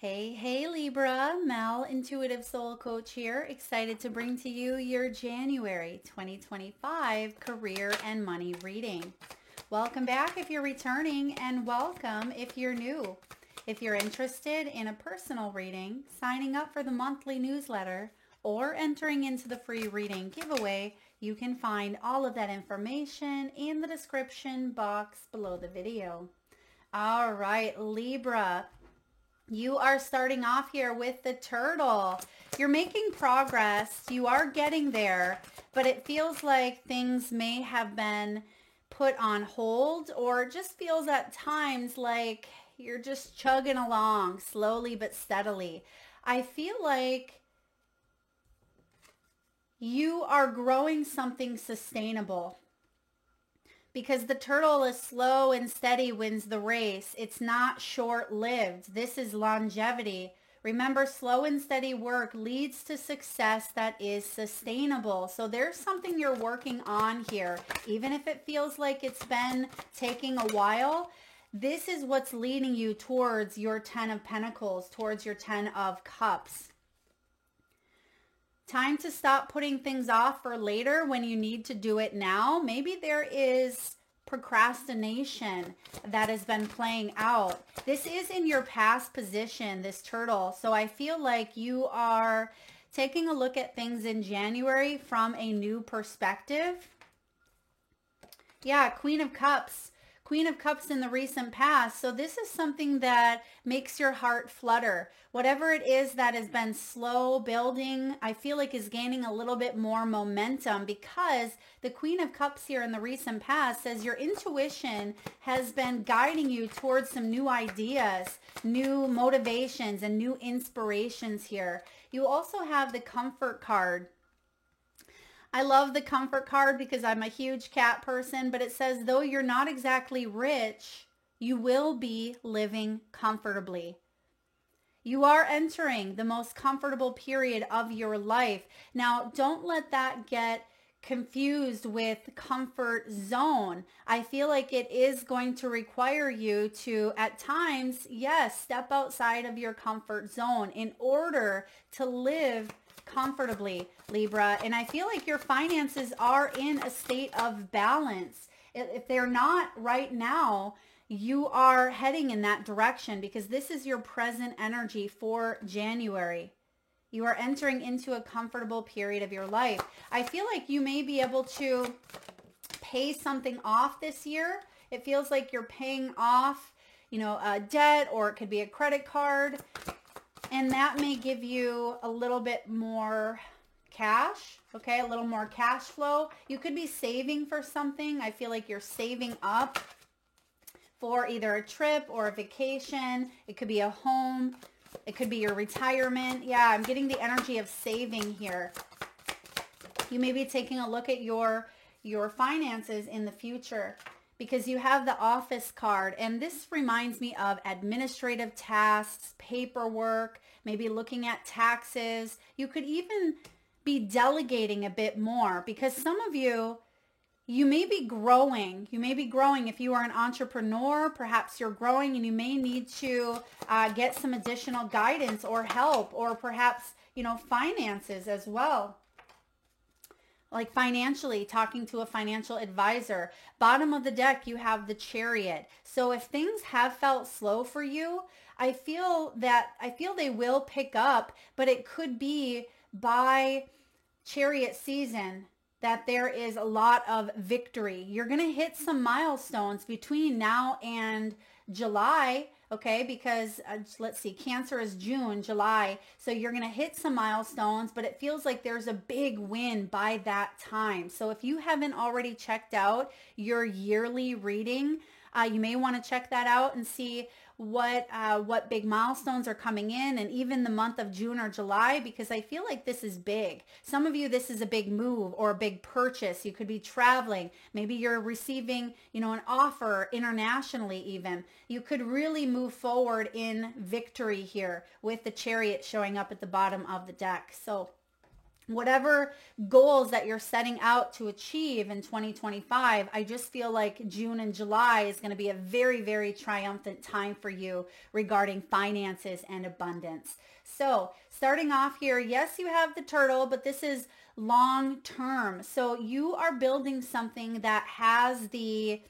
Hey, Libra, Mel, Intuitive Soul Coach here. Excited to bring to you your January 2025 career and money reading. Welcome back if you're returning, and welcome if you're new. If you're interested in a personal reading, signing up for the monthly newsletter, or entering into the free reading giveaway, you can find all of that information in the description box below the video. All right, Libra. You are starting off here with the turtle. You're making progress. You are getting there, but it feels like things may have been put on hold, or it just feels at times like you're just chugging along slowly but steadily. I feel like you are growing something sustainable because the turtle is slow and steady wins the race. It's not short-lived. This is longevity. Remember, slow and steady work leads to success that is sustainable. So there's something you're working on here. Even if it feels like it's been taking a while, this is what's leading you towards your 10 of Pentacles, towards your 10 of Cups. Time to stop putting things off for later when you need to do it now. Maybe there is procrastination that has been playing out. This is in your past position, this turtle. So I feel like you are taking a look at things in January from a new perspective. Yeah, Queen of Cups. Queen of Cups in the recent past. So this is something that makes your heart flutter. Whatever it is that has been slow building, I feel like is gaining a little bit more momentum because the Queen of Cups here in the recent past says your intuition has been guiding you towards some new ideas, new motivations, and new inspirations here. You also have the Comfort card. I love the comfort card because I'm a huge cat person, but it says, though you're not exactly rich, you will be living comfortably. You are entering the most comfortable period of your life. Now, don't let that get confused with comfort zone. I feel like it is going to require you to, at times, yes, step outside of your comfort zone in order to live comfortably, Libra. And I feel like your finances are in a state of balance. If they're not right now, you are heading in that direction because this is your present energy for January. You are entering into a comfortable period of your life. I feel like you may be able to pay something off this year. It feels like you're paying off, a debt, or it could be a credit card. And that may give you a little bit more cash, okay? A little more cash flow. You could be saving for something. I feel like you're saving up for either a trip or a vacation. It could be a home. It could be your retirement. Yeah, I'm getting the energy of saving here. You may be taking a look at your finances in the future because you have the office card, and this reminds me of administrative tasks, paperwork, maybe looking at taxes. You could even be delegating a bit more because some of you may be growing. You may be growing. If you are an entrepreneur, perhaps you're growing and you may need to get some additional guidance or help, or perhaps, finances as well. Like financially, talking to a financial advisor. Bottom of the deck, you have the Chariot. So if things have felt slow for you, I feel they will pick up, but it could be by Chariot season that there is a lot of victory. You're going to hit some milestones between now and July, okay? Because let's see, Cancer is June, July. So you're going to hit some milestones, but it feels like there's a big win by that time. So if you haven't already checked out your yearly reading, you may want to check that out and see what big milestones are coming in, and even the month of June or July, because I feel like this is big. Some of you, this is a big move or a big purchase. You could be traveling. Maybe you're receiving, an offer internationally even. You could really move forward in victory here with the Chariot showing up at the bottom of the deck. So whatever goals that you're setting out to achieve in 2025, I just feel like June and July is going to be a very, very triumphant time for you regarding finances and abundance. So starting off here, yes, you have the turtle, but this is long term. So you are building something that has the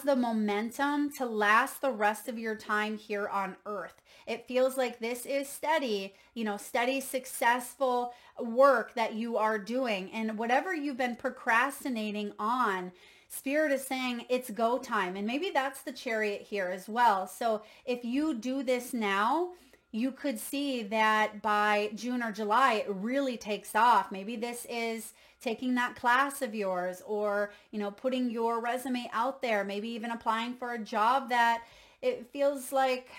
momentum to last the rest of your time here on earth. It feels like this is steady, steady, successful work that you are doing. And whatever you've been procrastinating on, Spirit is saying it's go time. And maybe that's the Chariot here as well. So if you do this now, you could see that by June or July, it really takes off. Maybe this is taking that class of yours, or, putting your resume out there, maybe even applying for a job that it feels like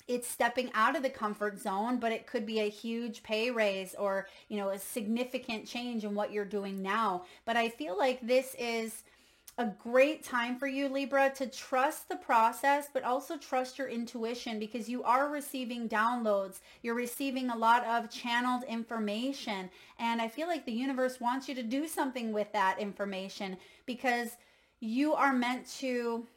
it's stepping out of the comfort zone, but it could be a huge pay raise, or, a significant change in what you're doing now. But I feel like this is a great time for you, Libra, to trust the process, but also trust your intuition, because you are receiving downloads. You're receiving a lot of channeled information. And I feel like the universe wants you to do something with that information, because you are meant to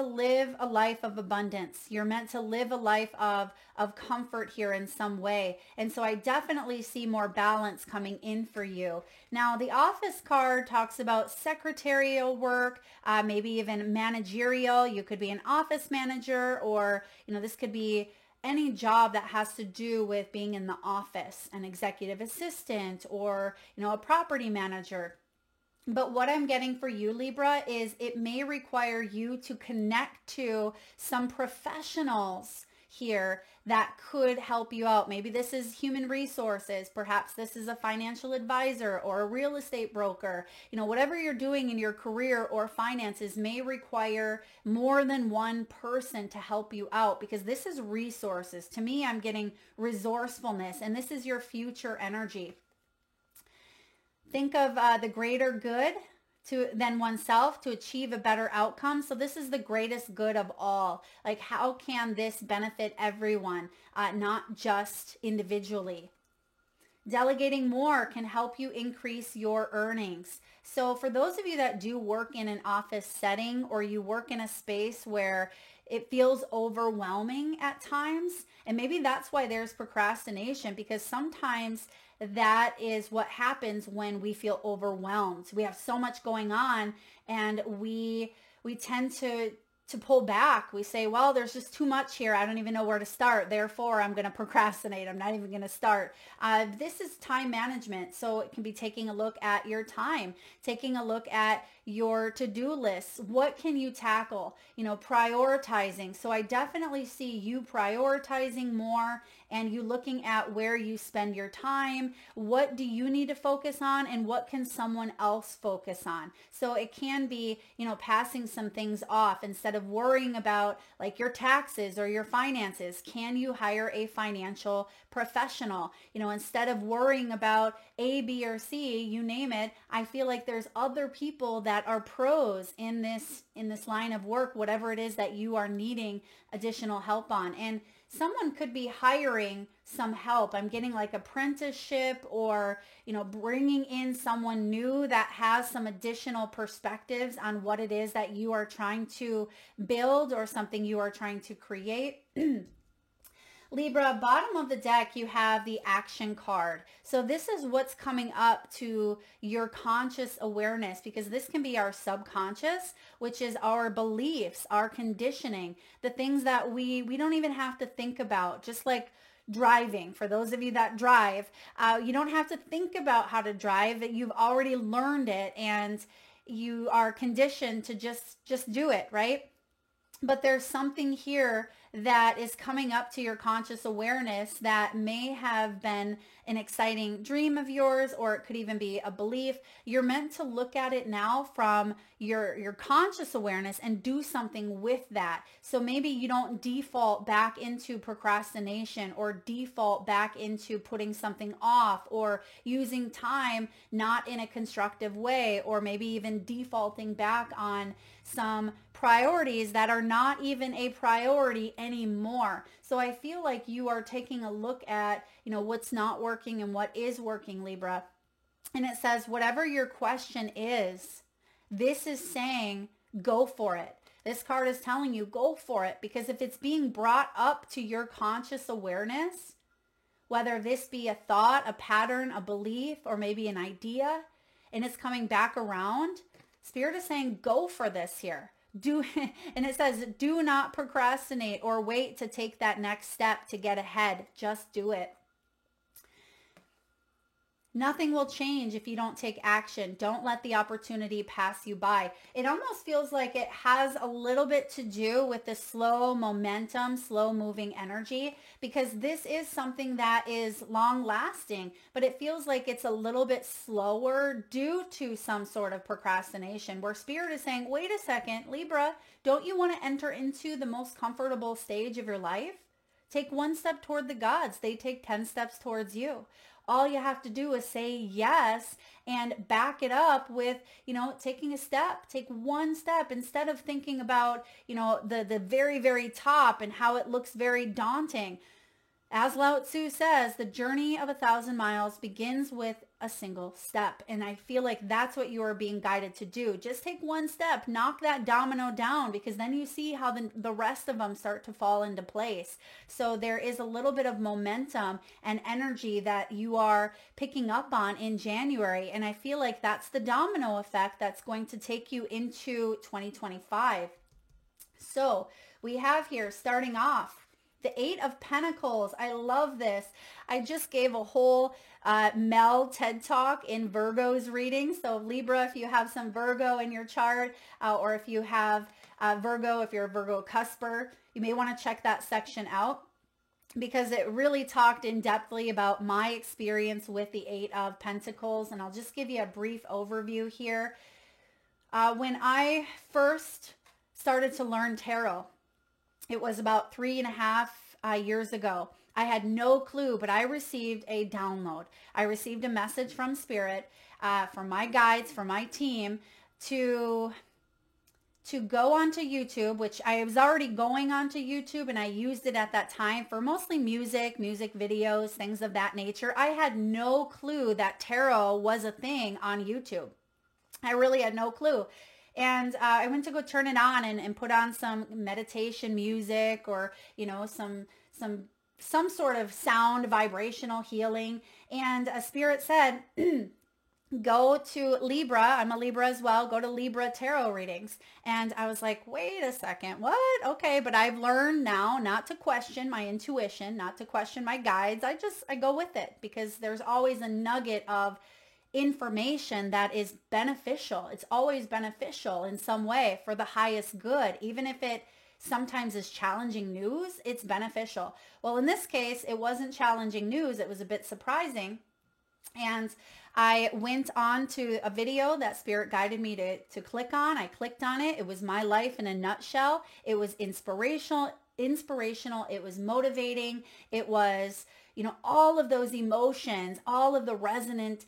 live a life of abundance. You're meant to live a life of comfort here in some way. And so I definitely see more balance coming in for you. Now, the Office card talks about secretarial work, maybe even managerial. You could be an office manager, or, this could be any job that has to do with being in the office, an executive assistant, or, a property manager. But what I'm getting for you, Libra, is it may require you to connect to some professionals here that could help you out. Maybe this is human resources. Perhaps this is a financial advisor or a real estate broker. Whatever you're doing in your career or finances may require more than one person to help you out, because this is resources. To me, I'm getting resourcefulness, and this is your future energy. Think of the greater good than oneself to achieve a better outcome. So this is the greatest good of all. Like, how can this benefit everyone, not just individually? Delegating more can help you increase your earnings. So for those of you that do work in an office setting, or you work in a space where it feels overwhelming at times, and maybe that's why there's procrastination, because sometimes that is what happens when we feel overwhelmed. We have so much going on, and we tend to pull back. We say, well, there's just too much here. I don't even know where to start. Therefore, I'm going to procrastinate. I'm not even going to start. This is time management. So it can be taking a look at your time, taking a look at your to-do lists. What can you tackle? Prioritizing. So I definitely see you prioritizing more, and you looking at where you spend your time. What do you need to focus on, and what can someone else focus on? So it can be, passing some things off instead of worrying about like your taxes or your finances. Can you hire a financial professional? Instead of worrying about A, B, or C, you name it, I feel like there's other people that are pros in this line of work, whatever it is that you are needing additional help on. And someone could be hiring some help. I'm getting like apprenticeship, or, bringing in someone new that has some additional perspectives on what it is that you are trying to build, or something you are trying to create. Libra, bottom of the deck, you have the action card. So this is what's coming up to your conscious awareness, because this can be our subconscious, which is our beliefs, our conditioning, the things that we don't even have to think about. Just like driving, for those of you that drive, you don't have to think about how to drive. You've already learned it, and you are conditioned to just do it, right? But there's something here that is coming up to your conscious awareness that may have been an exciting dream of yours, or it could even be a belief. You're meant to look at it now from your conscious awareness and do something with that. So maybe you don't default back into procrastination, or default back into putting something off, or using time not in a constructive way, or maybe even defaulting back on some priorities that are not even a priority anymore. So I feel like you are taking a look at, what's not working and what is working, Libra. And it says, whatever your question is, this is saying, go for it. This card is telling you, go for it. Because if it's being brought up to your conscious awareness, whether this be a thought, a pattern, a belief, or maybe an idea, and it's coming back around, Spirit is saying, go for this here. And it says, do not procrastinate or wait to take that next step to get ahead. Just do it. Nothing will change if you don't take action. Don't let the opportunity pass you by. It almost feels like it has a little bit to do with the slow momentum, slow moving energy, because this is something that is long lasting, but it feels like it's a little bit slower due to some sort of procrastination, where Spirit is saying, wait a second, Libra, don't you want to enter into the most comfortable stage of your life? Take one step toward the gods. They take 10 steps towards you. All you have to do is say yes and back it up with, taking a step. Take one step instead of thinking about, the very, very top and how it looks very daunting. As Lao Tzu says, the journey of 1,000 miles begins with a single step. And I feel like that's what you are being guided to do. Just take one step, knock that domino down, because then you see how the rest of them start to fall into place. So there is a little bit of momentum and energy that you are picking up on in January. And I feel like that's the domino effect that's going to take you into 2025. So we have here, starting off, the 8 of Pentacles. I love this. I just gave a whole Mel TED Talk in Virgo's reading. So Libra, if you have some Virgo in your chart, or if you have Virgo, if you're a Virgo cusper, you may want to check that section out, because it really talked in depthly about my experience with the 8 of Pentacles. And I'll just give you a brief overview here. When I first started to learn tarot, it was about 3.5 years ago. I had no clue, but I received a download. I received a message from Spirit, from my guides, from my team, to go onto YouTube, which I was already going onto YouTube, and I used it at that time for mostly music videos, things of that nature. I had no clue that tarot was a thing on YouTube. I really had no clue. And I went to go turn it on and put on some meditation music, or, some sort of sound, vibrational healing. And a Spirit said, go to Libra. I'm a Libra as well. Go to Libra tarot readings. And I was like, wait a second, what? Okay. But I've learned now not to question my intuition, not to question my guides. I go with it, because there's always a nugget of information that is beneficial. It's always beneficial in some way for the highest good. Even if it sometimes is challenging news, it's beneficial. Well, in this case, it wasn't challenging news. It was a bit surprising. And I went on to a video that Spirit guided me to click on. I clicked on it. It was my life in a nutshell. It was inspirational. It was motivating. It was, all of those emotions, all of the resonant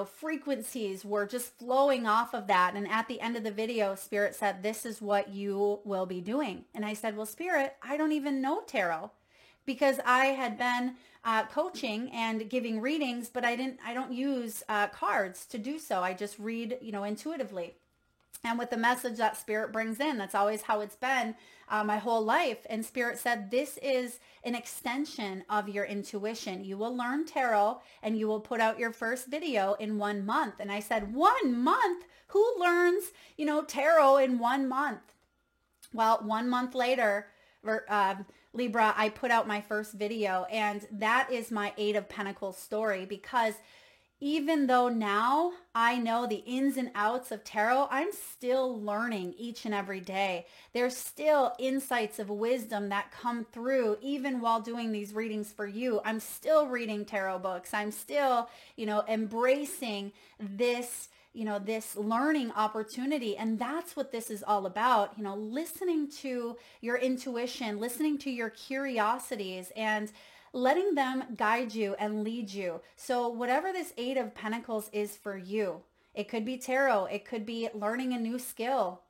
frequencies were just flowing off of that. And at the end of the video, Spirit said, this is what you will be doing. And I said, well, Spirit, I don't even know tarot, because I had been coaching and giving readings, but I don't use cards to do so. I just read, intuitively. And with the message that Spirit brings in, that's always how it's been my whole life. And Spirit said, this is an extension of your intuition. You will learn tarot and you will put out your first video in 1 month. And I said, 1 month? Who learns, tarot in 1 month? Well, 1 month later, Libra, I put out my first video, and that is my 8 of Pentacles story, because even though now I know the ins and outs of tarot, I'm still learning each and every day. There's still insights of wisdom that come through even while doing these readings for you. I'm still reading tarot books. I'm still, embracing this, this learning opportunity. And that's what this is all about, listening to your intuition, listening to your curiosities, and letting them guide you and lead you. So whatever this 8 of Pentacles is for you, it could be tarot, it could be learning a new skill,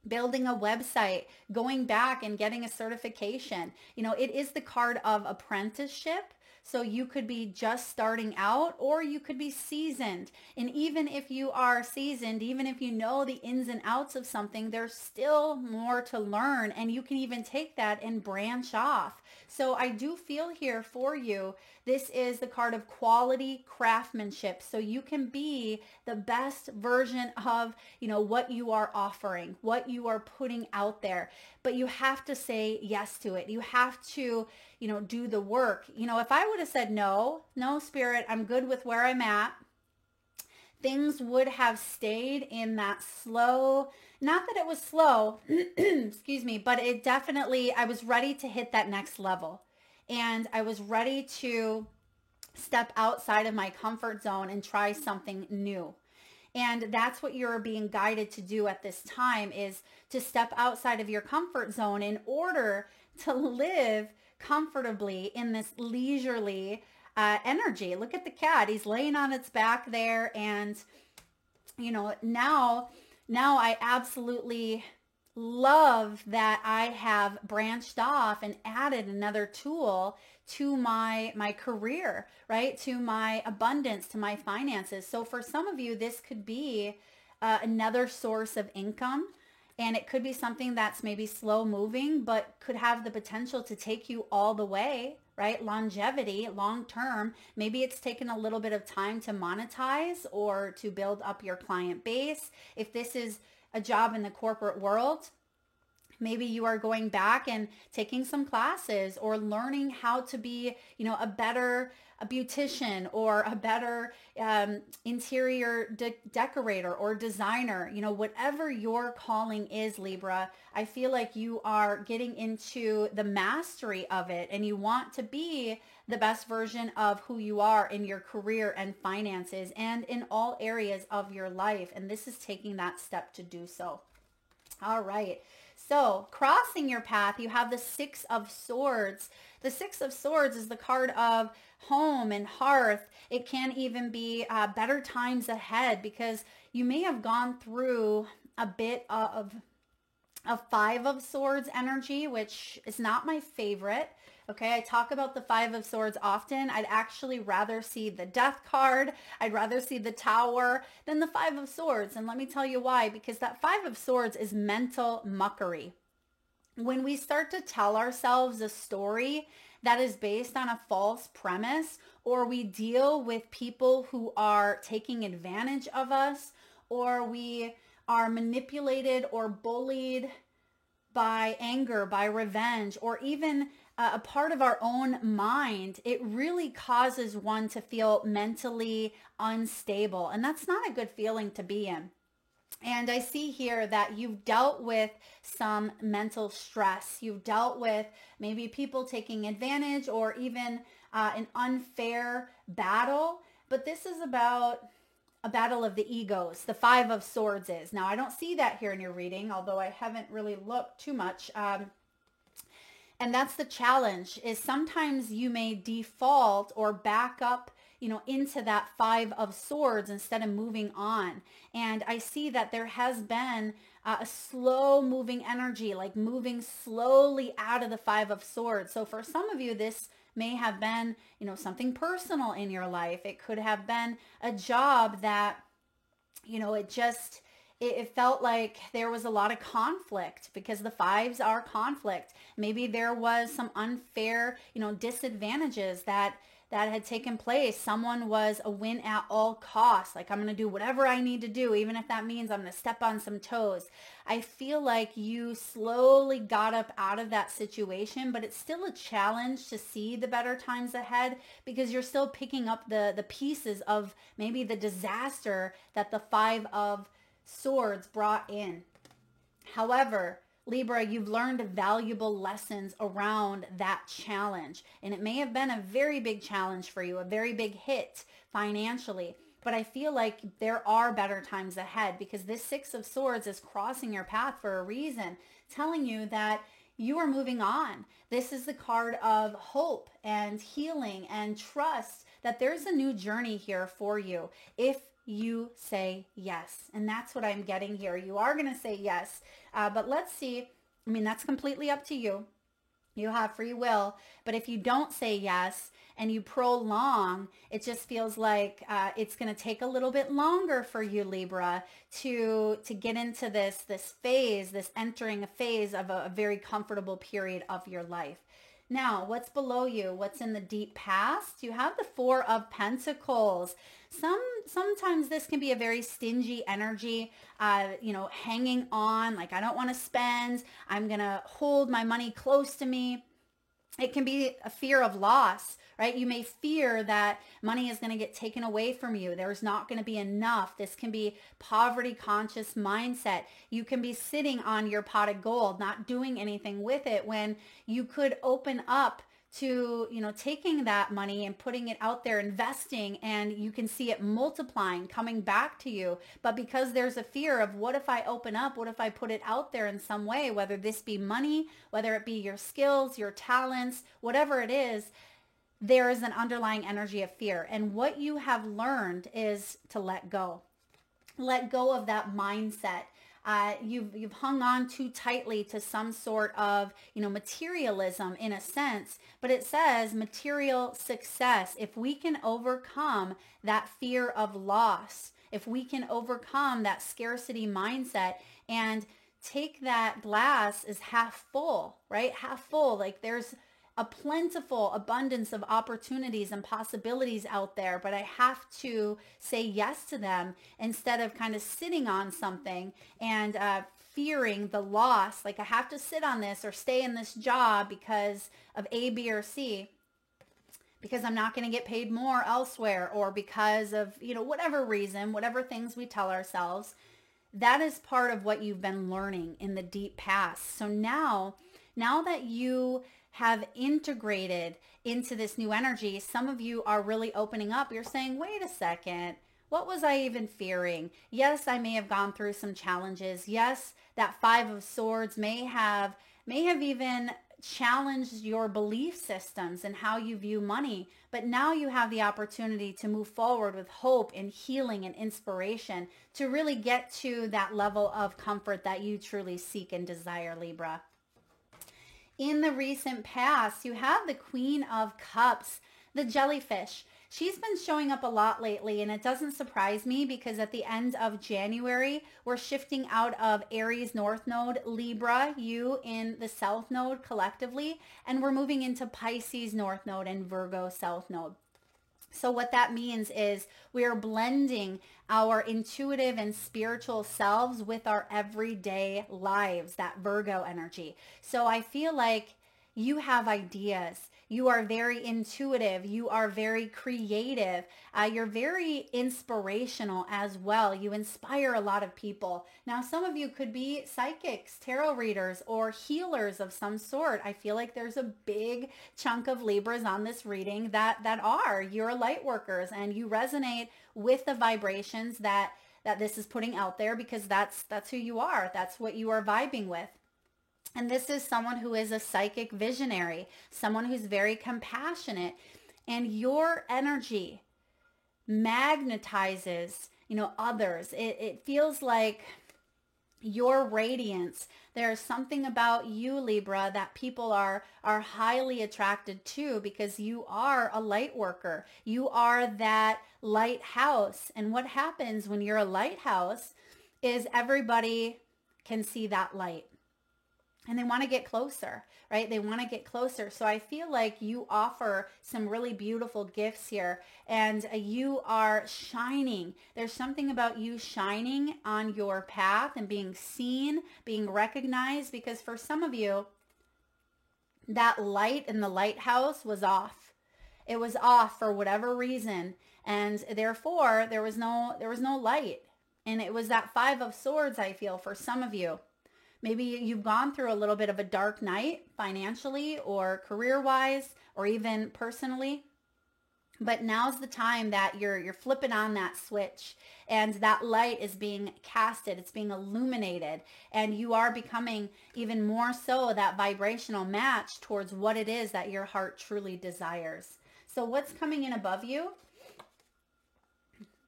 building a website, going back and getting a certification. It is the card of apprenticeship. So you could be just starting out or you could be seasoned. And even if you are seasoned, even if you know the ins and outs of something, there's still more to learn. And you can even take that and branch off. So I do feel here for you, this is the card of quality craftsmanship. So you can be the best version of, what you are offering, what you are putting out there. But you have to say yes to it. You have to, do the work. If I would have said no, Spirit, I'm good with where I'm at, things would have stayed in that slow, not that it was slow, excuse me, but it definitely, I was ready to hit that next level. And I was ready to step outside of my comfort zone and try something new. And that's what you're being guided to do at this time, is to step outside of your comfort zone in order to live comfortably in this leisurely energy. Look at the cat. He's laying on its back there. And, now I absolutely love that I have branched off and added another tool to my career, right? To my abundance, to my finances. So for some of you, this could be another source of income. And it could be something that's maybe slow moving, but could have the potential to take you all the way, right? Longevity, long term. Maybe it's taken a little bit of time to monetize or to build up your client base. If this is a job in the corporate world, maybe you are going back and taking some classes or learning how to be, a beautician or a better interior decorator or designer. Whatever your calling is, Libra, I feel like you are getting into the mastery of it and you want to be the best version of who you are in your career and finances and in all areas of your life. And this is taking that step to do so. All right. So crossing your path, you have the Six of Swords. The Six of Swords is the card of home and hearth. It can even be better times ahead, because you may have gone through a bit of a Five of Swords energy, which is not my favorite. Okay, I talk about the Five of Swords often. I'd actually rather see the Death card. I'd rather see the Tower than the Five of Swords. And let me tell you why, because that Five of Swords is mental muckery. When we start to tell ourselves a story that is based on a false premise, or we deal with people who are taking advantage of us, or we are manipulated or bullied by anger, by revenge, or even a part of our own mind, it really causes one to feel mentally unstable. And that's not a good feeling to be in. And I see here that you've dealt with some mental stress. You've dealt with maybe people taking advantage or even an unfair battle. But this is about a battle of the egos. The Five of Swords is. Now, I don't see that here in your reading, although I haven't really looked too much. And that's the challenge, is sometimes you may default or back up, into that Five of Swords instead of moving on. And I see that there has been a slow moving energy, like moving slowly out of the Five of Swords. So for some of you, this may have been, something personal in your life. It could have been a job that, it felt like there was a lot of conflict, because the fives are conflict. Maybe there was some unfair, disadvantages that had taken place. Someone was a win at all costs. Like, I'm going to do whatever I need to do, even if that means I'm going to step on some toes. I feel like you slowly got up out of that situation, but it's still a challenge to see the better times ahead, because you're still picking up the pieces of maybe the disaster that the Five of Swords brought in. However, Libra, you've learned valuable lessons around that challenge. And it may have been a very big challenge for you, a very big hit financially. But I feel like there are better times ahead, because this Six of Swords is crossing your path for a reason, telling you that you are moving on. This is the card of hope and healing and trust that there's a new journey here for you. If you say yes. And that's what I'm getting here. You are going to say yes. But let's see. I mean, that's completely up to you. You have free will. But if you don't say yes and you prolong, it just feels like it's going to take a little bit longer for you, Libra, to get into this phase, this entering a phase of a very comfortable period of your life. Now, what's below you? What's in the deep past? You have the Four of Pentacles. Sometimes this can be a very stingy energy, hanging on, like I don't want to spend. I'm going to hold my money close to me. It can be a fear of loss, right? You may fear that money is going to get taken away from you. There's not going to be enough. This can be poverty conscious mindset. You can be sitting on your pot of gold, not doing anything with it, when you could open up to, taking that money and putting it out there, investing, and you can see it multiplying, coming back to you. But because there's a fear of, what if I open up? What if I put it out there in some way, whether this be money, whether it be your skills, your talents, whatever it is, there is an underlying energy of fear. And what you have learned is to let go. Let go of that mindset. You've hung on too tightly to some sort of, materialism in a sense, but it says material success. If we can overcome that fear of loss, if we can overcome that scarcity mindset and take that glass as half full, right? Half full, like there's a plentiful abundance of opportunities and possibilities out there, but I have to say yes to them instead of kind of sitting on something and fearing the loss. Like I have to sit on this or stay in this job because of A, B, or C, because I'm not going to get paid more elsewhere, or because of, whatever reason, whatever things we tell ourselves. That is part of what you've been learning in the deep past. So now that you have integrated into this new energy, some of you are really opening up. You're saying, wait a second, what was I even fearing? Yes, I may have gone through some challenges. Yes, that Five of Swords may have even challenged your belief systems and how you view money. But now you have the opportunity to move forward with hope and healing and inspiration to really get to that level of comfort that you truly seek and desire, Libra. In the recent past, you have the Queen of Cups, the jellyfish. She's been showing up a lot lately, and it doesn't surprise me because at the end of January, we're shifting out of Aries North Node, Libra, you in the South Node collectively, and we're moving into Pisces North Node and Virgo South Node. So what that means is we are blending our intuitive and spiritual selves with our everyday lives, that Virgo energy. So I feel like you have ideas. You are very intuitive. You are very creative. You're very inspirational as well. You inspire a lot of people. Now, some of you could be psychics, tarot readers, or healers of some sort. I feel like there's a big chunk of Libras on this reading that are. You're light workers and you resonate with the vibrations that this is putting out there because that's who you are. That's what you are vibing with. And this is someone who is a psychic visionary, someone who's very compassionate, and your energy magnetizes, others. It feels like your radiance. There's something about you, Libra, that people are highly attracted to because you are a light worker. You are that lighthouse. And what happens when you're a lighthouse is everybody can see that light. And they want to get closer, right? They want to get closer. So I feel like you offer some really beautiful gifts here and you are shining. There's something about you shining on your path and being seen, being recognized, because for some of you, that light in the lighthouse was off. It was off for whatever reason. And therefore, there was no light. And it was that Five of Swords, I feel, for some of you. Maybe you've gone through a little bit of a dark night financially or career-wise or even personally. But now's the time that you're flipping on that switch and that light is being casted. It's being illuminated and you are becoming even more so that vibrational match towards what it is that your heart truly desires. So what's coming in above you?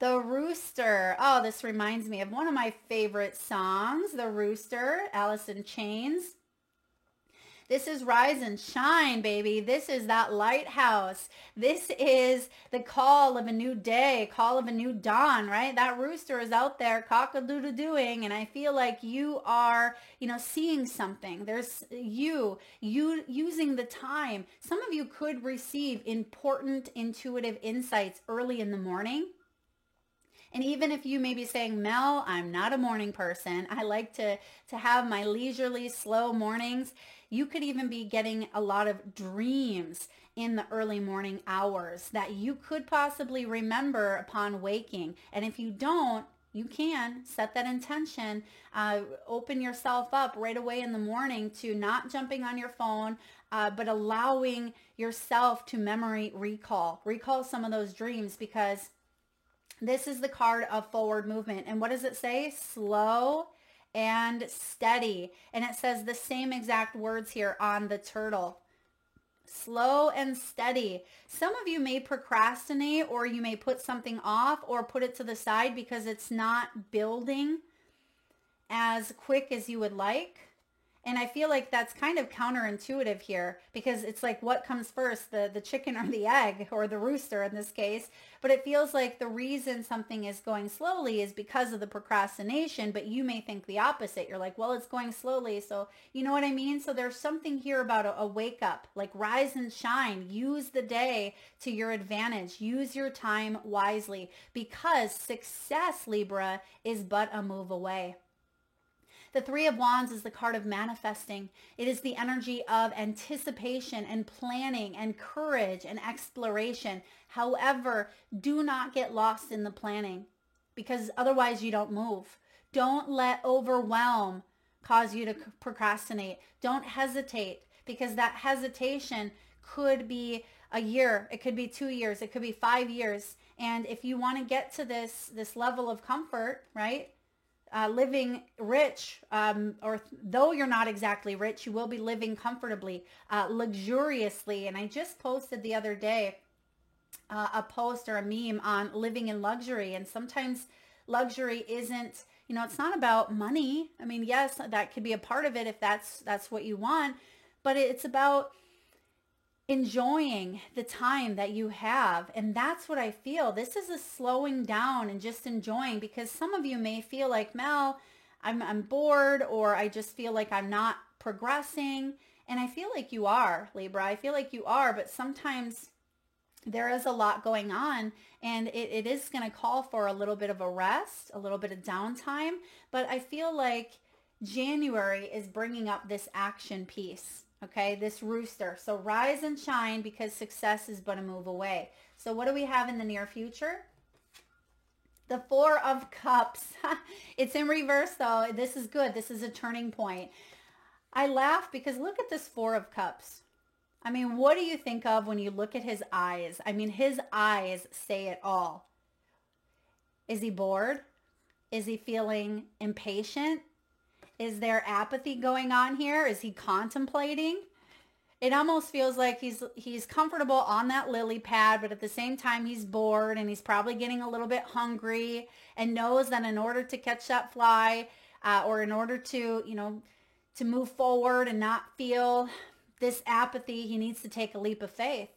The Rooster. Oh, this reminds me of one of my favorite songs, The Rooster, Alice in Chains. This is rise and shine, baby. This is that lighthouse. This is the call of a new day, call of a new dawn, right? That rooster is out there cock-a-doodle-dooing, and I feel like you are, seeing something. There's you using the time. Some of you could receive important intuitive insights early in the morning. And even if you may be saying, Mel, I'm not a morning person. I like to have my leisurely, slow mornings. You could even be getting a lot of dreams in the early morning hours that you could possibly remember upon waking. And if you don't, you can set that intention. Open yourself up right away in the morning to not jumping on your phone, but allowing yourself to memory recall some of those dreams, because this is the card of forward movement. And what does it say? Slow and steady. And it says the same exact words here on the turtle. Slow and steady. Some of you may procrastinate, or you may put something off or put it to the side because it's not building as quick as you would like. And I feel like that's kind of counterintuitive here, because it's like, what comes first, the chicken or the egg, or the rooster in this case? But it feels like the reason something is going slowly is because of the procrastination, but you may think the opposite. You're like, well, it's going slowly. So you know what I mean? So there's something here about a wake up, like rise and shine. Use the day to your advantage. Use your time wisely, because success, Libra, is but a move away. The Three of Wands is the card of manifesting. It is the energy of anticipation and planning and courage and exploration. However, do not get lost in the planning, because otherwise you don't move. Don't let overwhelm cause you to procrastinate. Don't hesitate, because that hesitation could be a year. It could be 2 years. It could be 5 years. And if you want to get to this level of comfort, right? Living rich, or though you're not exactly rich, you will be living comfortably, luxuriously. And I just posted the other day a post or a meme on living in luxury. And sometimes luxury isn't, it's not about money. I mean, yes, that could be a part of it if that's what you want, but it's about enjoying the time that you have. And that's what I feel. This is a slowing down and just enjoying, because some of you may feel like, Mel, I'm bored, or I just feel like I'm not progressing. And I feel like you are, Libra. I feel like you are, but sometimes there is a lot going on, and it is going to call for a little bit of a rest, a little bit of downtime. But I feel like January is bringing up this action piece. Okay, this rooster. So rise and shine, because success is but a move away. So what do we have in the near future? The Four of Cups. It's in reverse though. This is good. This is a turning point. I laugh because look at this Four of Cups. I mean, what do you think of when you look at his eyes? I mean, his eyes say it all. Is he bored? Is he feeling impatient? Is there apathy going on here? Is he contemplating? It almost feels like he's comfortable on that lily pad, but at the same time he's bored, and he's probably getting a little bit hungry, and knows that in order to catch that fly, or in order to, to move forward and not feel this apathy, he needs to take a leap of faith,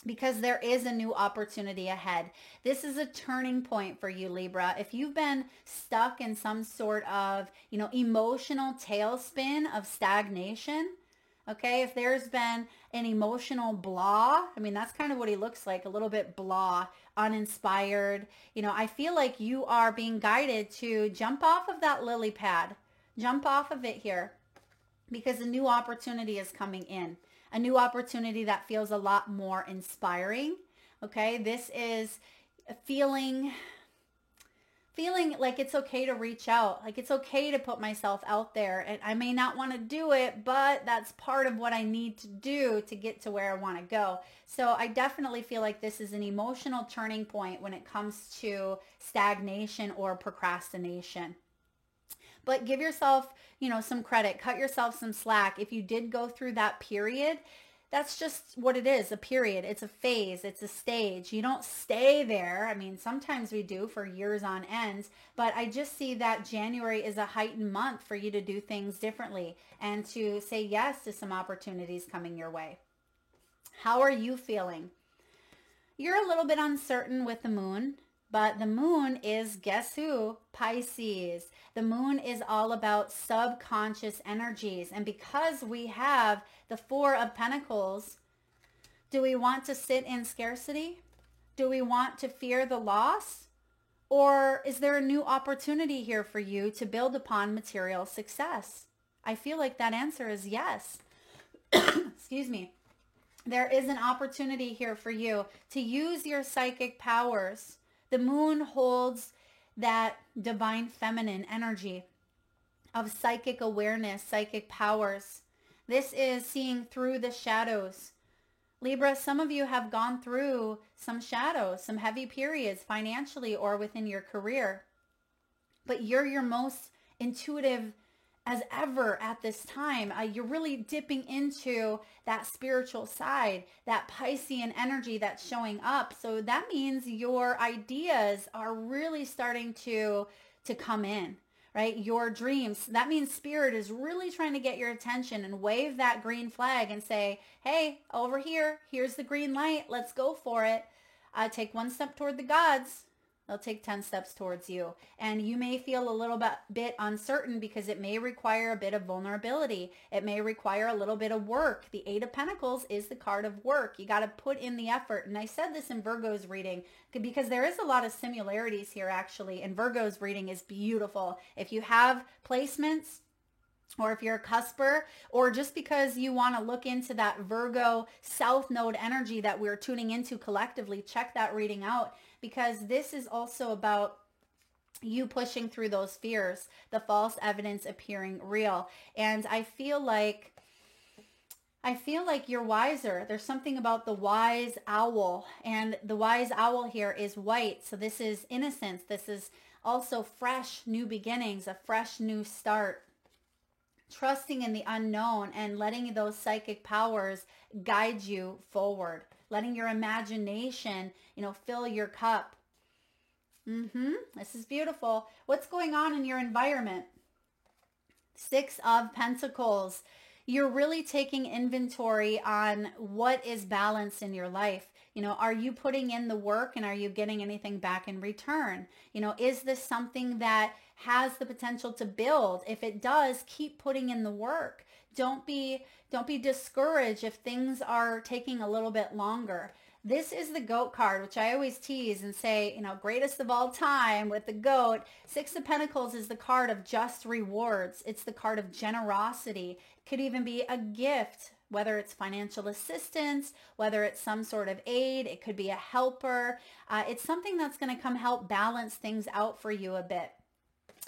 because there is a new opportunity ahead. This is a turning point for you, Libra. If you've been stuck in some sort of, emotional tailspin of stagnation, okay, if there's been an emotional blah, I mean, that's kind of what he looks like, a little bit blah, uninspired. I feel like you are being guided to jump off of that lily pad, jump off of it here, because a new opportunity is coming in. A new opportunity that feels a lot more inspiring. Okay, this is feeling like it's okay to reach out. Like it's okay to put myself out there. And I may not want to do it, but that's part of what I need to do to get to where I want to go. So I definitely feel like this is an emotional turning point when it comes to stagnation or procrastination. But give yourself, some credit. Cut yourself some slack. If you did go through that period, that's just what it is, a period. It's a phase, it's a stage. You don't stay there. I mean, sometimes we do for years on end, but I just see that January is a heightened month for you to do things differently and to say yes to some opportunities coming your way. How are you feeling? You're a little bit uncertain with the moon, but the moon is, guess who? Pisces. The moon is all about subconscious energies. And because we have the Four of Pentacles, do we want to sit in scarcity? Do we want to fear the loss? Or is there a new opportunity here for you to build upon material success? I feel like that answer is yes. Excuse me. There is an opportunity here for you to use your psychic powers. The moon holds that divine feminine energy of psychic awareness, psychic powers. This is seeing through the shadows. Libra, some of you have gone through some shadows, some heavy periods financially or within your career. But you're your most intuitive as ever at this time. You're really dipping into that spiritual side, that Piscean energy that's showing up. So that means your ideas are really starting to come in, right? Your dreams. That means spirit is really trying to get your attention and wave that green flag and say, hey, over here, here's the green light. Let's go for it. Take one step toward the gods. They'll take 10 steps towards you. And you may feel a little bit uncertain because it may require a bit of vulnerability. It may require a little bit of work. The Eight of Pentacles is the card of work. You got to put in the effort. And I said this in Virgo's reading because there is a lot of similarities here actually. And Virgo's reading is beautiful. If you have placements, or if you're a cusper, or just because you want to look into that Virgo South Node energy that we're tuning into collectively, check that reading out, because this is also about you pushing through those fears, the false evidence appearing real. And I feel like you're wiser. There's something about the wise owl, and the wise owl here is white. So this is innocence. This is also fresh new beginnings, a fresh new start. Trusting in the unknown and letting those psychic powers guide you forward. Letting your imagination, fill your cup. This is beautiful. What's going on in your environment? Six of Pentacles. You're really taking inventory on what is balanced in your life. Are you putting in the work and are you getting anything back in return? Is this something that has the potential to build? If it does, keep putting in the work. Don't be discouraged if things are taking a little bit longer. This is the goat card, which I always tease and say, greatest of all time with the goat. Six of Pentacles is the card of just rewards. It's the card of generosity. It could even be a gift, whether it's financial assistance, whether it's some sort of aid. It could be a helper. It's something that's going to come help balance things out for you a bit.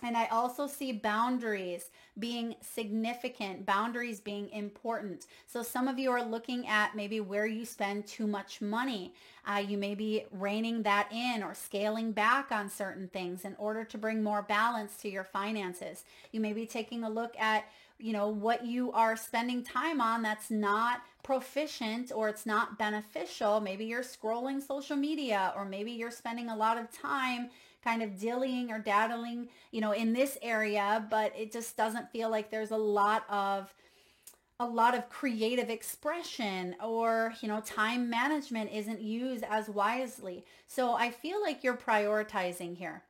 And I also see boundaries being significant, boundaries being important. So some of you are looking at maybe where you spend too much money. You may be reining that in or scaling back on certain things in order to bring more balance to your finances. You may be taking a look at what you are spending time on that's not proficient or it's not beneficial. Maybe you're scrolling social media, or maybe you're spending a lot of time kind of dillying or daddling, in this area, but it just doesn't feel like there's a lot of creative expression, or, time management isn't used as wisely. So I feel like you're prioritizing here.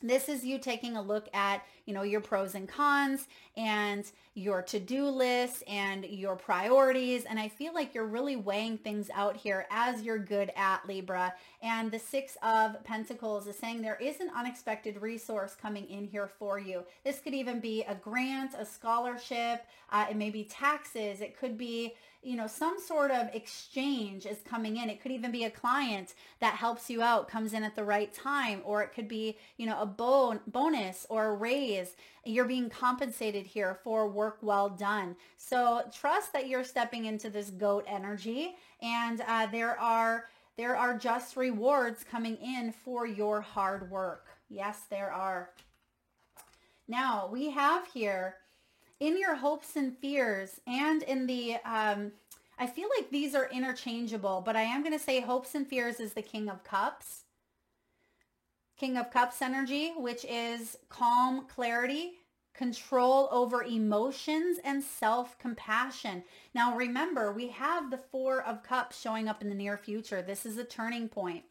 This is you taking a look at, your pros and cons and your to-do list and your priorities. And I feel like you're really weighing things out here as you're good at, Libra. And the Six of Pentacles is saying there is an unexpected resource coming in here for you. This could even be a grant, a scholarship. It may be taxes. It could be, some sort of exchange is coming in. It could even be a client that helps you out, comes in at the right time, or it could be, a bonus or a raise. You're being compensated here for work well done. So trust that you're stepping into this goat energy, and there are just rewards coming in for your hard work. Yes, there are. Now we have here, in your hopes and fears, and in the, I I feel like these are interchangeable, but I am going to say hopes and fears is the King of Cups. King of Cups energy, which is calm, clarity, control over emotions, and self-compassion. Now remember, we have the Four of Cups showing up in the near future. This is a turning point.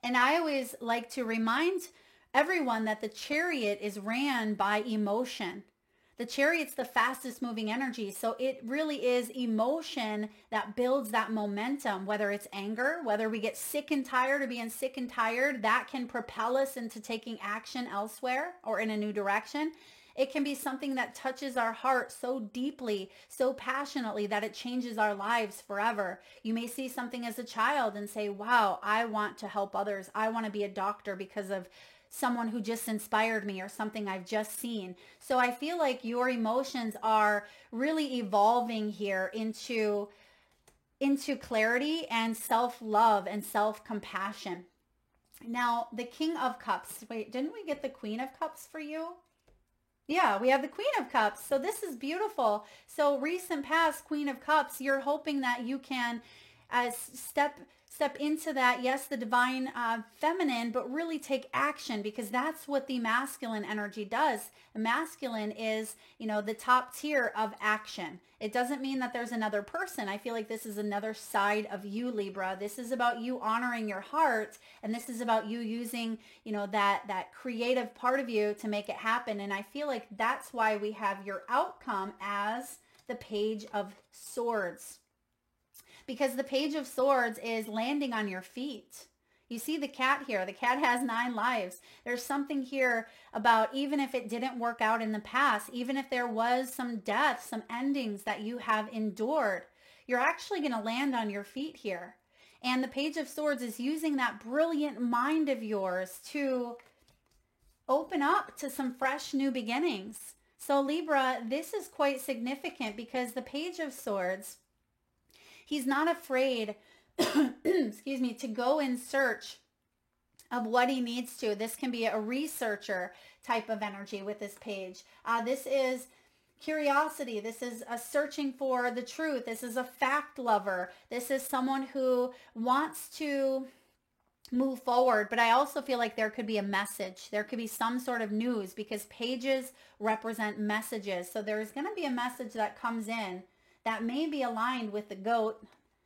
And I always like to remind everyone that the Chariot is ran by emotion. The Chariot's the fastest moving energy. So it really is emotion that builds that momentum, whether it's anger, whether we get sick and tired of being sick and tired, that can propel us into taking action elsewhere or in a new direction. It can be something that touches our heart so deeply, so passionately that it changes our lives forever. You may see something as a child and say, wow, I want to help others. I want to be a doctor because of someone who just inspired me or something I've just seen. So I feel like your emotions are really evolving here into clarity and self-love and self-compassion. Now, the King of Cups. Wait, didn't we get the Queen of Cups for you? Yeah, we have the Queen of Cups. So this is beautiful. So recent past Queen of Cups, you're hoping that you can step into that, yes, the divine feminine, but really take action, because that's what the masculine energy does. The masculine is, the top tier of action. It doesn't mean that there's another person. I feel like this is another side of you, Libra. This is about you honoring your heart, and this is about you using, that creative part of you to make it happen. And I feel like that's why we have your outcome as the Page of Swords. Because the Page of Swords is landing on your feet. You see the cat here. The cat has 9 lives. There's something here about, even if it didn't work out in the past, even if there was some death, some endings that you have endured, you're actually going to land on your feet here. And the Page of Swords is using that brilliant mind of yours to open up to some fresh new beginnings. So Libra, this is quite significant because the Page of Swords, he's not afraid, excuse me, to go in search of what he needs to. This can be a researcher type of energy with this page. This is curiosity. This is a searching for the truth. This is a fact lover. This is someone who wants to move forward, but I also feel like there could be a message. There could be some sort of news, because pages represent messages. So there's going to be a message that comes in that may be aligned with the goat,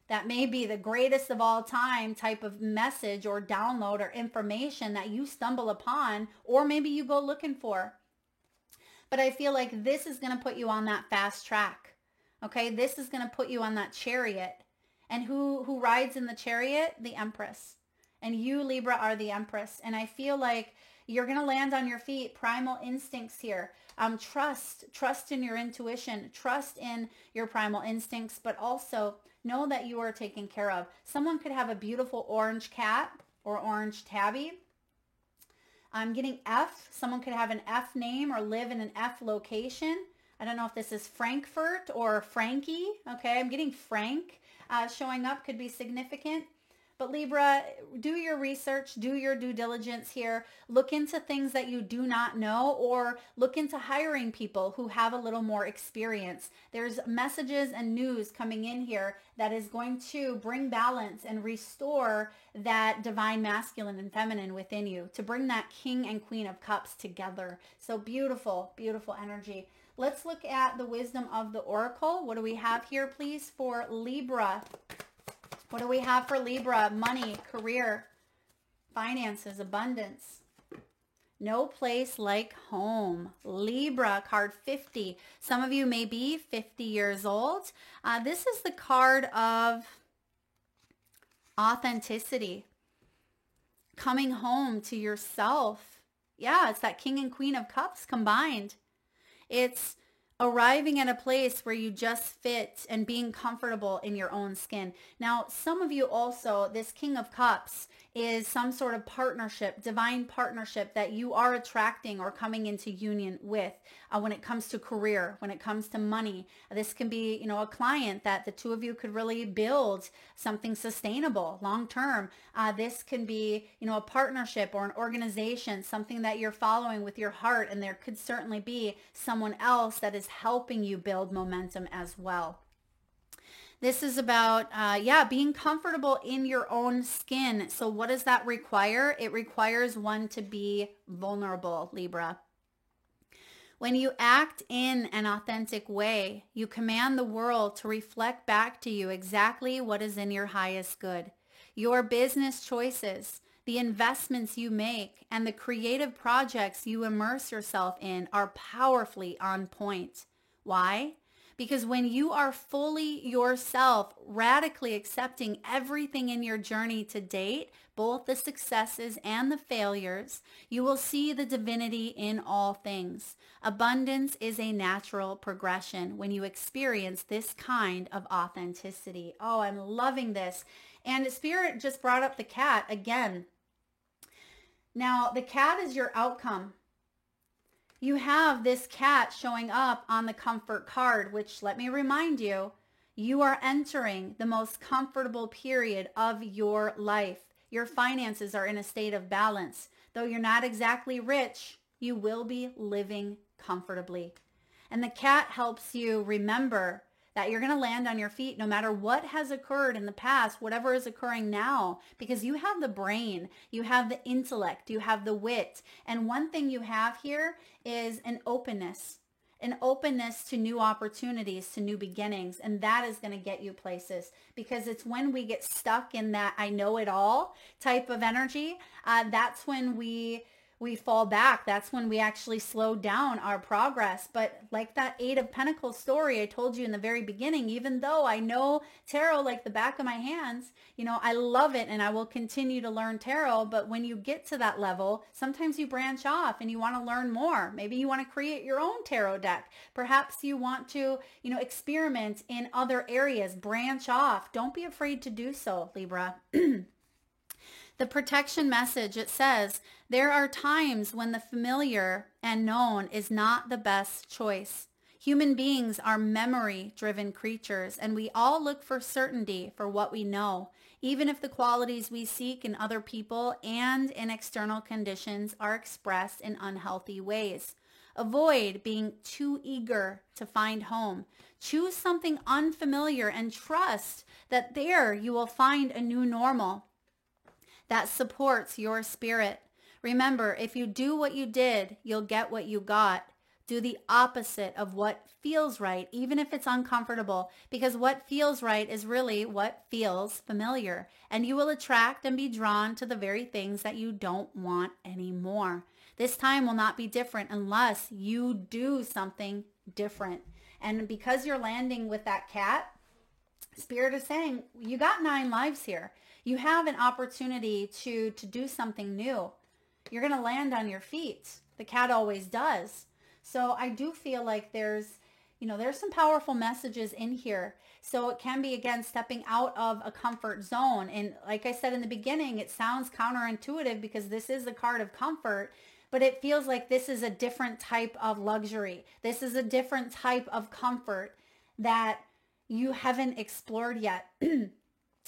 that may be the greatest of all time type of message or download or information that you stumble upon, or maybe you go looking for. But I feel like this is going to put you on that fast track. Okay, this is going to put you on that chariot. And who rides in the chariot? The Empress. And you, Libra, are the Empress. And I feel like you're going to land on your feet. Primal instincts here. Trust in your intuition, trust in your primal instincts, but also know that you are taken care of. Someone could have a beautiful orange cat or orange tabby. I'm getting F. Someone could have an F name or live in an F location. I don't know if this is Frankfurt or Frankie. Okay, I'm getting Frank showing up, could be significant. But Libra, do your research, do your due diligence here. Look into things that you do not know, or look into hiring people who have a little more experience. There's messages and news coming in here that is going to bring balance and restore that divine masculine and feminine within you, to bring that King and Queen of Cups together. So beautiful, beautiful energy. Let's look at the wisdom of the Oracle. What do we have here, please, for Libra? What do we have for Libra? Money, career, finances, abundance. No place like home. Libra, card 50. Some of you may be 50 years old. This is the card of authenticity. Coming home to yourself. Yeah, it's that King and Queen of Cups combined. It's arriving at a place where you just fit and being comfortable in your own skin. Now, some of you also, this King of Cups is some sort of partnership, divine partnership that you are attracting or coming into union with when it comes to career, when it comes to money. This can be, a client that the two of you could really build something sustainable long term. This can be, a partnership or an organization, something that you're following with your heart, and there could certainly be someone else that is helping you build momentum as well. This is about, being comfortable in your own skin. So what does that require? It requires one to be vulnerable, Libra. When you act in an authentic way, you command the world to reflect back to you exactly what is in your highest good. Your business choices, the investments you make, and the creative projects you immerse yourself in are powerfully on point. Why? Because when you are fully yourself, radically accepting everything in your journey to date, both the successes and the failures, you will see the divinity in all things. Abundance is a natural progression when you experience this kind of authenticity. Oh, I'm loving this. And Spirit just brought up the cat again. Now, the cat is your outcome. You have this cat showing up on the comfort card, which, let me remind you, you are entering the most comfortable period of your life. Your finances are in a state of balance. Though you're not exactly rich, you will be living comfortably. And the cat helps you remember that you're going to land on your feet no matter what has occurred in the past, whatever is occurring now, because you have the brain, you have the intellect, you have the wit. And one thing you have here is an openness to new opportunities, to new beginnings. And that is going to get you places, because it's when we get stuck in that I know it all type of energy, that's when we fall back. That's when we actually slow down our progress. But like that Eight of Pentacles story I told you in the very beginning, even though I know tarot like the back of my hands, I love it and I will continue to learn tarot. But when you get to that level, sometimes you branch off and you want to learn more. Maybe you want to create your own tarot deck. Perhaps you want to, experiment in other areas, branch off. Don't be afraid to do so, Libra. The protection message, it says, there are times when the familiar and known is not the best choice. Human beings are memory-driven creatures, and we all look for certainty for what we know, even if the qualities we seek in other people and in external conditions are expressed in unhealthy ways. Avoid being too eager to find home. Choose something unfamiliar and trust that there you will find a new normal that supports your spirit. Remember, if you do what you did, you'll get what you got. Do the opposite of what feels right, even if it's uncomfortable, because what feels right is really what feels familiar. And you will attract and be drawn to the very things that you don't want anymore. This time will not be different unless you do something different. And because you're landing with that cat, Spirit is saying, you got 9 lives here. You have an opportunity to do something new. You're going to land on your feet. The cat always does. So I do feel like there's some powerful messages in here. So it can be, again, stepping out of a comfort zone. And like I said in the beginning, it sounds counterintuitive because this is a card of comfort, but it feels like this is a different type of luxury. This is a different type of comfort that you haven't explored yet.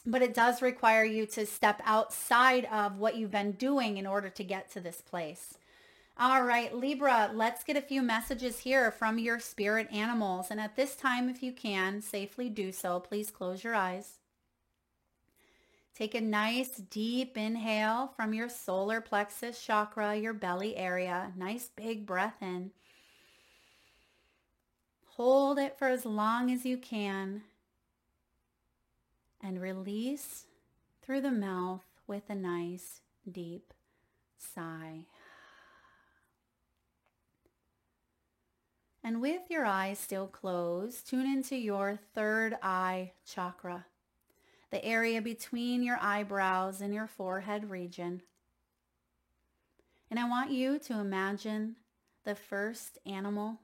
But it does require you to step outside of what you've been doing in order to get to this place. All right, Libra, let's get a few messages here from your spirit animals. And at this time, if you can, safely do so. Please close your eyes. Take a nice deep inhale from your solar plexus chakra, your belly area. Nice big breath in. Hold it for as long as you can. And release through the mouth with a nice deep sigh. And with your eyes still closed, tune into your third eye chakra, the area between your eyebrows and your forehead region. And I want you to imagine the first animal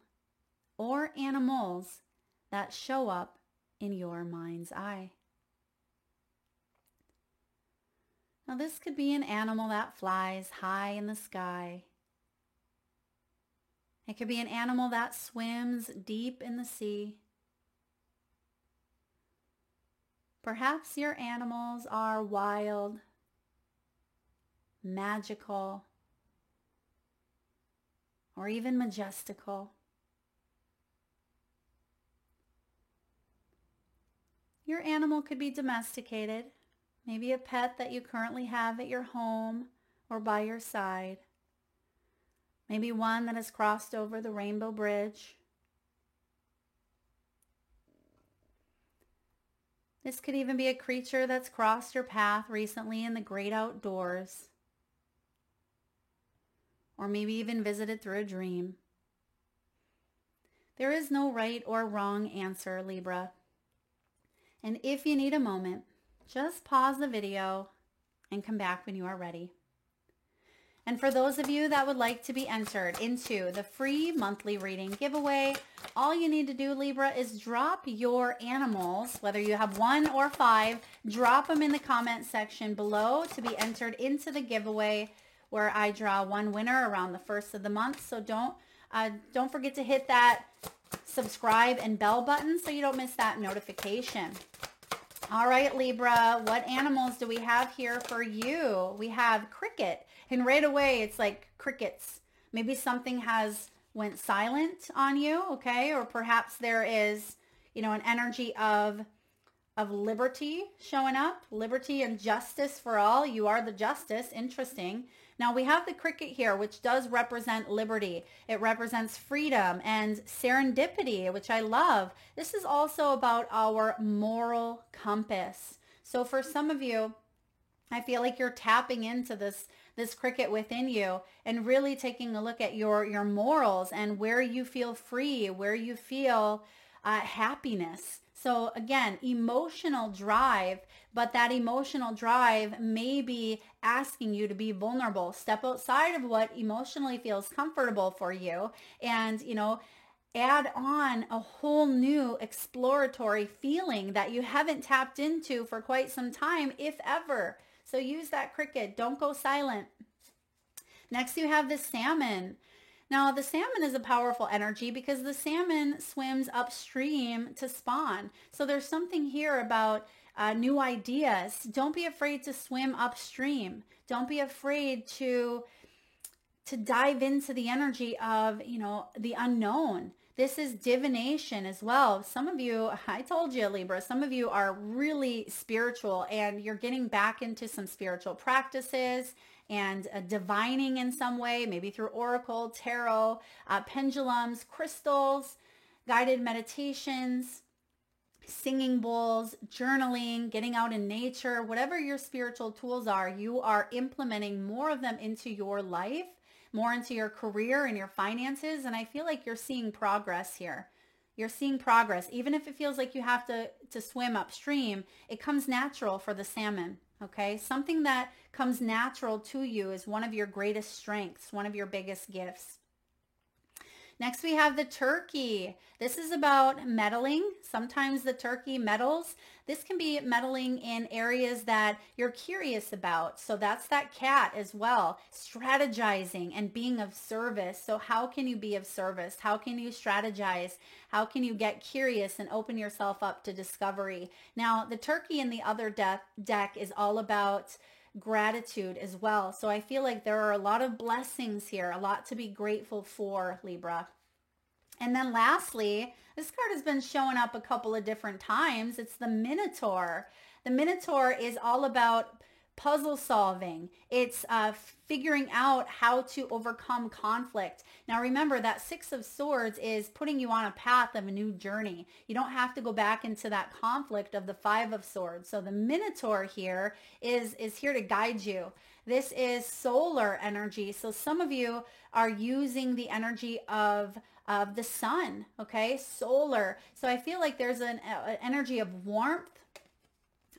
or animals that show up in your mind's eye. Now this could be an animal that flies high in the sky. It could be an animal that swims deep in the sea. Perhaps your animals are wild, magical, or even majestical. Your animal could be domesticated, maybe a pet that you currently have at your home or by your side. Maybe one that has crossed over the Rainbow Bridge. This could even be a creature that's crossed your path recently in the great outdoors. Or maybe even visited through a dream. There is no right or wrong answer, Libra. And if you need a moment, just pause the video and come back when you are ready. And for those of you that would like to be entered into the free monthly reading giveaway, all you need to do, Libra, is drop your animals, whether you have 1 or 5, drop them in the comment section below to be entered into the giveaway, where I draw one winner around the first of the month. So don't forget to hit that subscribe and bell button so you don't miss that notification. All right, Libra, what animals do we have here for you? We have cricket, and right away it's like crickets. Maybe something has went silent on you, okay? Or perhaps there is, an energy of liberty showing up, liberty and justice for all. You are the justice. Interesting. Now we have the cricket here, which does represent liberty. It represents freedom and serendipity, which I love. This is also about our moral compass. So for some of you, I feel like you're tapping into this cricket within you and really taking a look at your morals and where you feel free, where you feel happiness. So again, emotional drive, but that emotional drive may be asking you to be vulnerable. Step outside of what emotionally feels comfortable for you and, add on a whole new exploratory feeling that you haven't tapped into for quite some time, if ever. So use that cricket. Don't go silent. Next, you have the salmon. Now, the salmon is a powerful energy because the salmon swims upstream to spawn. So there's something here about new ideas. Don't be afraid to swim upstream. Don't be afraid to dive into the energy of, the unknown. This is divination as well. Some of you, I told you, Libra, some of you are really spiritual and you're getting back into some spiritual practices and divining in some way, maybe through oracle, tarot, pendulums, crystals, guided meditations, singing bowls, journaling, getting out in nature, whatever your spiritual tools are, you are implementing more of them into your life, more into your career and your finances. And I feel like you're seeing progress here. You're seeing progress. Even if it feels like you have to swim upstream, it comes natural for the salmon. Okay, something that comes natural to you is one of your greatest strengths, one of your biggest gifts. Next, we have the turkey. This is about meddling. Sometimes the turkey meddles. This can be meddling in areas that you're curious about. So that's that cat as well. Strategizing and being of service. So how can you be of service? How can you strategize? How can you get curious and open yourself up to discovery? Now, the turkey in the other deck is all about gratitude as well. So I feel like there are a lot of blessings here, a lot to be grateful for, Libra. And then lastly, this card has been showing up a couple of different times. It's the Minotaur. The Minotaur is all about puzzle solving. It's figuring out how to overcome conflict. Now remember that 6 of Swords is putting you on a path of a new journey. You don't have to go back into that conflict of the 5 of Swords. So the Minotaur here is here to guide you. This is solar energy. So some of you are using the energy of the sun, okay? Solar. So I feel like there's an energy of warmth.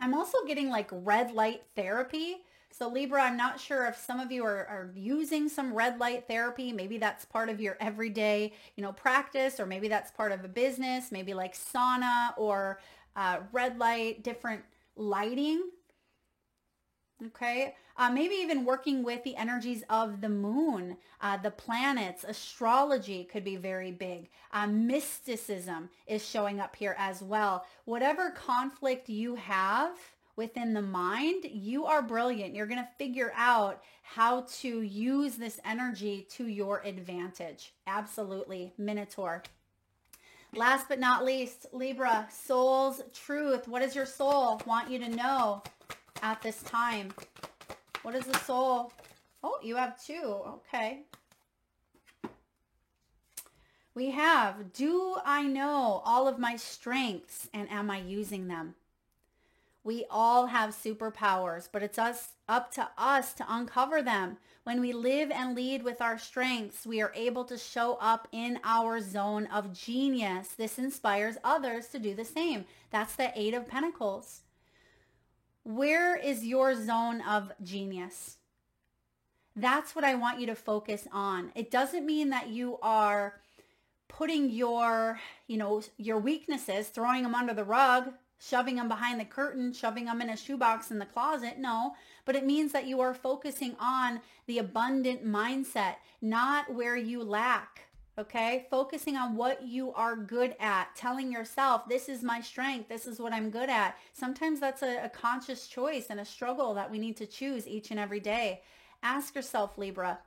I'm also getting like red light therapy. So Libra, I'm not sure if some of you are using some red light therapy. Maybe that's part of your everyday, practice, or maybe that's part of a business, maybe like sauna or red light, different lighting. Okay, maybe even working with the energies of the moon, the planets, astrology could be very big. Mysticism is showing up here as well. Whatever conflict you have within the mind, you are brilliant. You're going to figure out how to use this energy to your advantage. Absolutely, Minotaur. Last but not least, Libra, soul's truth. What does your soul want you to know at this time? What is the soul? Oh, you have two. Okay. We have, do I know all of my strengths and am I using them? We all have superpowers, but it's up to us to uncover them. When we live and lead with our strengths, we are able to show up in our zone of genius. This inspires others to do the same. That's the Eight of Pentacles. Where is your zone of genius? That's what I want you to focus on. It doesn't mean that you are putting your weaknesses, throwing them under the rug, shoving them behind the curtain, shoving them in a shoebox in the closet. No, but it means that you are focusing on the abundant mindset, not where you lack. Okay, focusing on what you are good at, telling yourself, this is my strength, this is what I'm good at. Sometimes that's a conscious choice and a struggle that we need to choose each and every day. Ask yourself, Libra,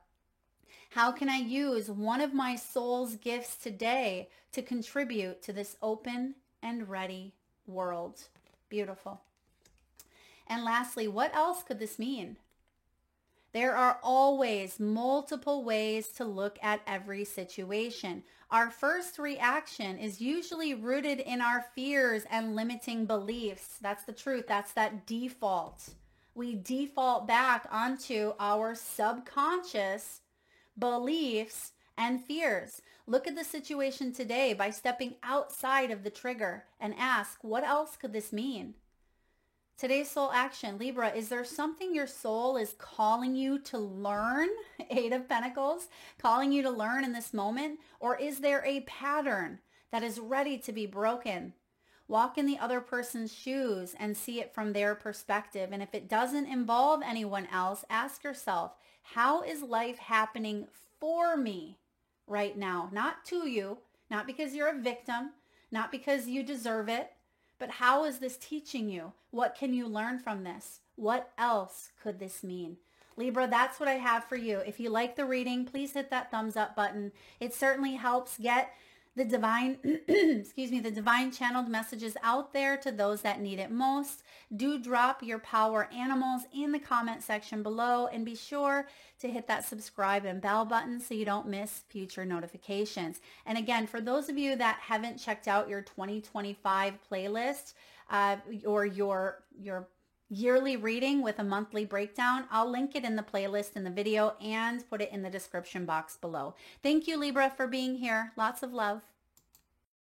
how can I use one of my soul's gifts today to contribute to this open and ready world? Beautiful. And lastly, what else could this mean? There are always multiple ways to look at every situation. Our first reaction is usually rooted in our fears and limiting beliefs. That's the truth. That's that default. We default back onto our subconscious beliefs and fears. Look at the situation today by stepping outside of the trigger and ask, what else could this mean? Today's soul action, Libra, is there something your soul is calling you to learn? Eight of Pentacles, calling you to learn in this moment? Or is there a pattern that is ready to be broken? Walk in the other person's shoes and see it from their perspective. And if it doesn't involve anyone else, ask yourself, how is life happening for me right now? Not to you, not because you're a victim, not because you deserve it, but how is this teaching you? What can you learn from this? What else could this mean? Libra, that's what I have for you. If you like the reading, please hit that thumbs up button. It certainly helps get the divine, the divine channeled messages out there to those that need it most. Do drop your power animals in the comment section below and be sure to hit that subscribe and bell button so you don't miss future notifications. And again, for those of you that haven't checked out your 2025 playlist or your yearly reading with a monthly breakdown, I'll link it in the playlist in the video and put it in the description box below. Thank you, Libra, for being here. Lots of love.